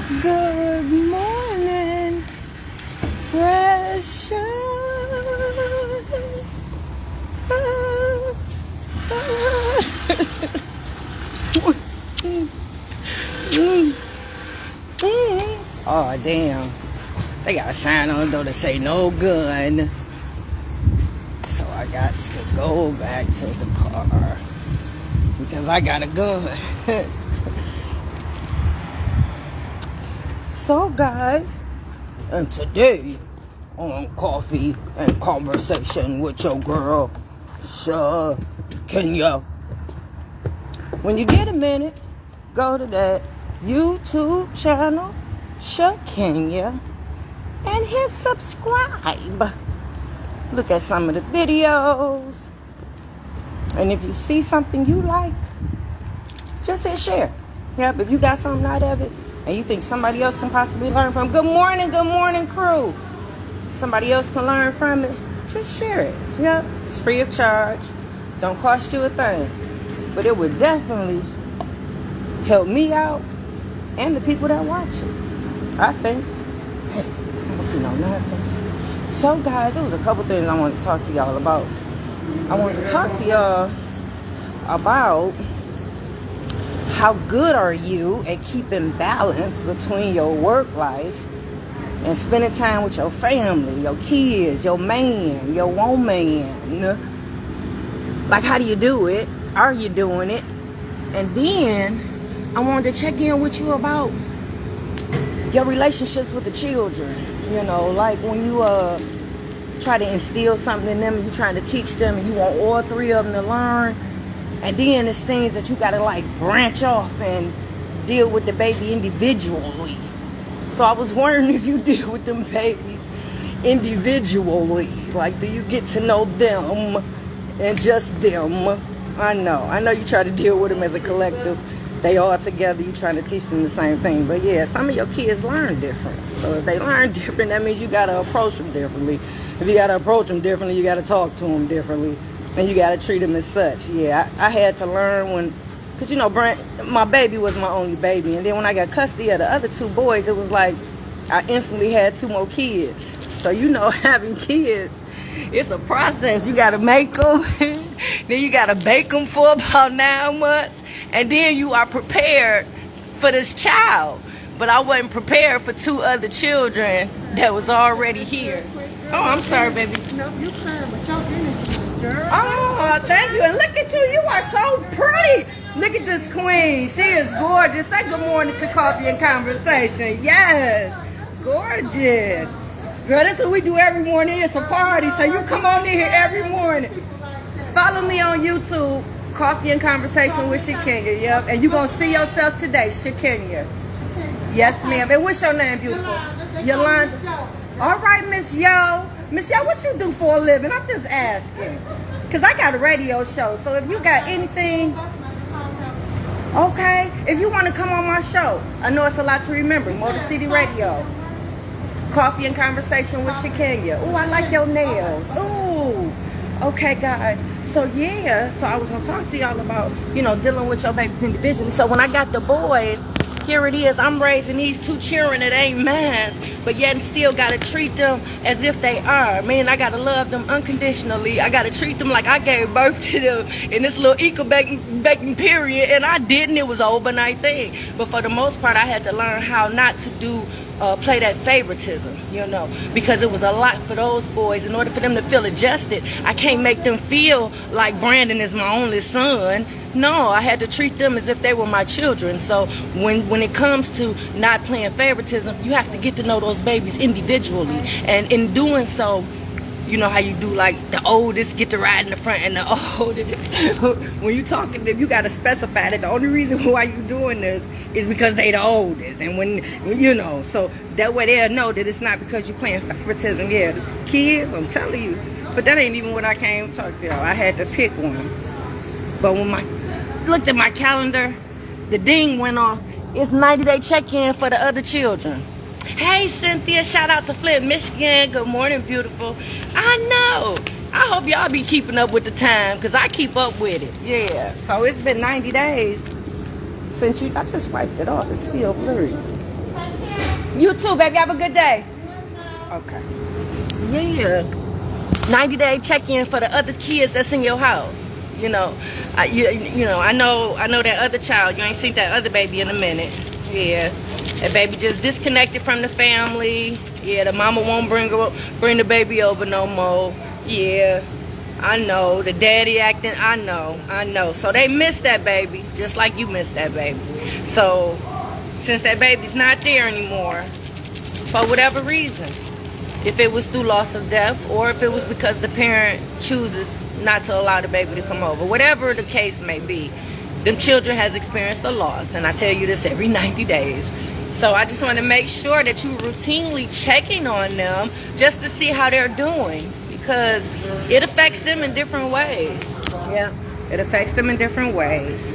Good morning, precious. Oh, damn. They got a sign on the door that say no gun. So I got to go back to the car because I got a gun. So guys, and today on Coffee and Conversation with your girl, Shakenya. When you get a minute, go to that YouTube channel, Shakenya, and hit subscribe. Look at some of the videos. And if you see something you like, just hit share. Yep, if you got something out of it, and you think somebody else can possibly learn from, good morning, crew. Somebody else can learn from it, just share it. Yep, it's free of charge. Don't cost you a thing. But it would definitely help me out and the people that watch it, I think. Hey, I don't see no nothing. So guys, there was a couple things I wanted to talk to y'all about. I wanted to talk to y'all about how good are you at keeping balance between your work life and spending time with your family, your kids, your man, your woman. Like, how do you do it? Are you doing it? And then I wanted to check in with you about your relationships with the children. You know, like when you try to instill something in them and you're trying to teach them and you want all three of them to learn. And then it's things that you gotta like branch off and deal with the baby individually. So I was wondering if you deal with them babies individually. Like, do you get to know them and just them? I know you try to deal with them as a collective. They all together, you trying to teach them the same thing. But yeah, some of your kids learn different. So if they learn different, that means you gotta approach them differently. If you gotta approach them differently, you gotta talk to them differently. And you got to treat them as such. Yeah, I had to learn when, because, you know, my baby was my only baby. And then when I got custody of the other two boys, it was like I instantly had two more kids. So, you know, having kids, it's a process. You got to make them. Then you got to bake them for about 9 months. And then you are prepared for this child. But I wasn't prepared for two other children that was already here. Oh, I'm sorry, baby. No, you fine, but your energy is girl. Oh, thank you. And look at you. You are so pretty. Look at this queen. She is gorgeous. Say good morning to Coffee and Conversation. Yes. Gorgeous. Girl, that's what we do every morning. It's a party. So you come on in here every morning. Follow me on YouTube, Coffee and Conversation with Shakenya. Yep. And you're going to see yourself today, Shakenya. Yes, ma'am. And what's your name, beautiful? Yolanda. All right, Miss Yo. Miss Yo, what you do for a living? I'm just asking. Because I got a radio show. So if you got anything, okay. If you want to come on my show, I know it's a lot to remember. Motor City Radio. Coffee and Conversation with Shakenya. Ooh, I like your nails. Ooh. Okay, guys. So, yeah. So I was going to talk to y'all about, you know, dealing with your babies individually. So when I got the boys, here it is. I'm raising these two children that ain't mine, but yet still got to treat them as if they are. Man, I got to love them unconditionally. I got to treat them like I gave birth to them in this little baking period, and I didn't. It was an overnight thing. But for the most part, I had to learn how not to play that favoritism, you know, because it was a lot for those boys. In order for them to feel adjusted, I can't make them feel like Brandon is my only son. No, I had to treat them as if they were my children. So when it comes to not playing favoritism, you have to get to know those babies individually. And in doing so, you know how you do, like the oldest get to ride in the front and the oldest. When you talking to them, you got to specify that the only reason why you doing this is because they the oldest. And when you know, so that way they'll know that it's not because you're playing favoritism. Yeah, the kids, I'm telling you. But that ain't even what I came to talk to y'all. I had to pick one. But when I looked at my calendar, the ding went off. It's 90-day check-in for the other children. Hey, Cynthia, shout out to Flint, Michigan. Good morning, beautiful. I know. I hope y'all be keeping up with the time, because I keep up with it. Yeah, so it's been 90 days since I just wiped it off. It's still blurry. You too, baby. Have a good day. Okay. Yeah. 90-day check-in for the other kids that's in your house. You know, I know that other child. You ain't seen that other baby in a minute. Yeah, that baby just disconnected from the family. Yeah, the mama won't bring the baby over no more. Yeah, I know. The daddy acting. I know. So they miss that baby, just like you miss that baby. So since that baby's not there anymore, for whatever reason, if it was through loss of death or if it was because the parent chooses not to allow the baby to come over, whatever the case may be, them children has experienced a loss. And I tell you this every 90 days. So I just want to make sure that you routinely checking on them just to see how they're doing, because it affects them in different ways. Yeah, it affects them in different ways.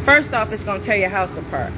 First off, it's going to tear your house apart.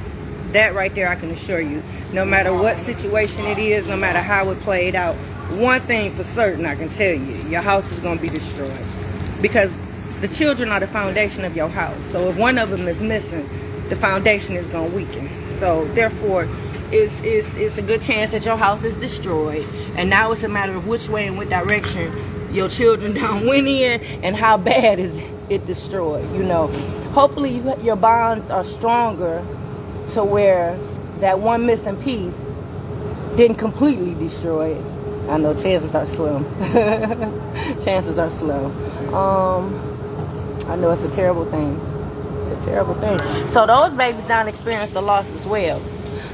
That right there, I can assure you. No matter what situation it is, no matter how it played out, one thing for certain I can tell you, your house is going to be destroyed. Because the children are the foundation of your house. So if one of them is missing, the foundation is going to weaken. So therefore, it's a good chance that your house is destroyed. And now it's a matter of which way and what direction your children down went in and how bad is it destroyed. You know, hopefully your bonds are stronger to where that one missing piece didn't completely destroy it. I know chances are slim. Chances are slim. I know it's a terrible thing. It's a terrible thing. So those babies down experienced the loss as well.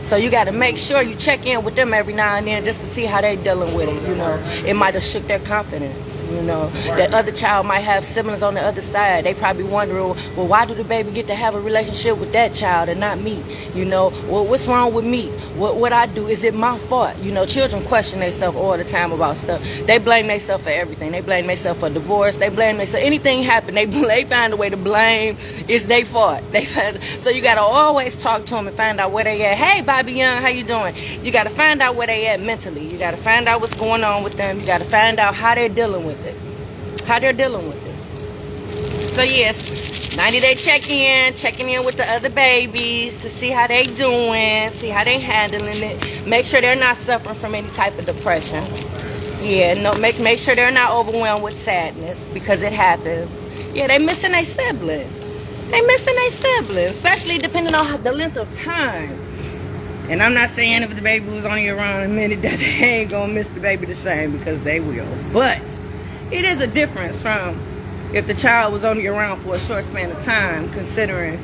So you got to make sure you check in with them every now and then just to see how they dealing with it. You know, it might have shook their confidence. You know, that other child might have siblings on the other side. They probably wondering, well, why do the baby get to have a relationship with that child and not me? You know, well, what's wrong with me? What I do? Is it my fault? You know, children question themselves all the time about stuff. They blame themselves for everything. They blame themselves for divorce. They blame themselves. Anything happen, they find a way to blame. It's their fault. So you got to always talk to them and find out where they at. Hey, Bobby Young, how you doing? You got to find out where they at mentally. You got to find out what's going on with them. You got to find out how they're dealing with it. How they're dealing with it. So yes, 90-day checking in with the other babies to see how they doing, see how they handling it. Make sure they're not suffering from any type of depression. Yeah, no, make sure they're not overwhelmed with sadness, because it happens. Yeah, they missing their sibling. They missing their sibling, especially depending on the length of time. And I'm not saying if the baby was only around a minute that they ain't gonna miss the baby the same, because they will. But it is a difference from if the child was only around for a short span of time, considering,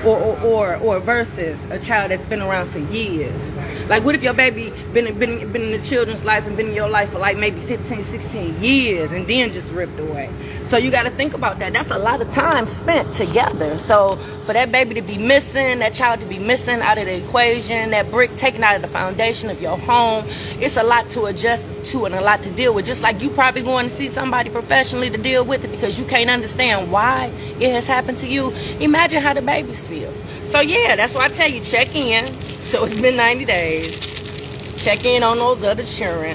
or versus a child that's been around for years. Like, what if your baby been in the children's life and been in your life for like maybe 15, 16 years and then just ripped away? So you got to think about that. That's a lot of time spent together. So for that baby to be missing, that child to be missing out of the equation, that brick taken out of the foundation of your home, it's a lot to adjust to and a lot to deal with. Just like you probably going to see somebody professionally to deal with it because you can't understand why it has happened to you. Imagine how the babies feel. So yeah, that's why I tell you, check in. So it's been 90 days. Check in on those other children.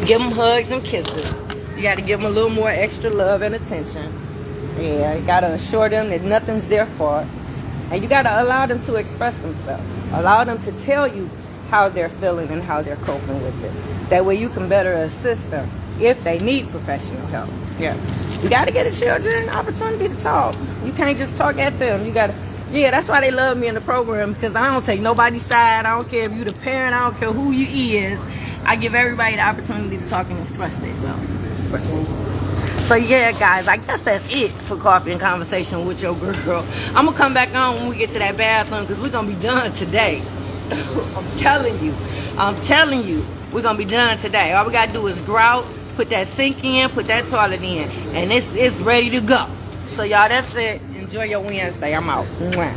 Give them hugs and kisses. You got to give them a little more extra love and attention. Yeah, you got to assure them that nothing's their fault. And you got to allow them to express themselves. Allow them to tell you how they're feeling and how they're coping with it. That way you can better assist them if they need professional help. Yeah. You got to get the children an opportunity to talk. You can't just talk at them. You got to. Yeah, that's why they love me in the program, because I don't take nobody's side. I don't care if you the parent. I don't care who you is. I give everybody the opportunity to talk and express themselves. So yeah, guys, I guess that's it for Coffee and Conversation with your girl. I'm gonna come back on when we get to that bathroom, because we're gonna be done today. I'm telling you, we're gonna be done today. All we gotta do is grout, put that sink in, put that toilet in, and it's ready to go. So y'all, that's it. Enjoy your Wednesday. I'm out. Mwah.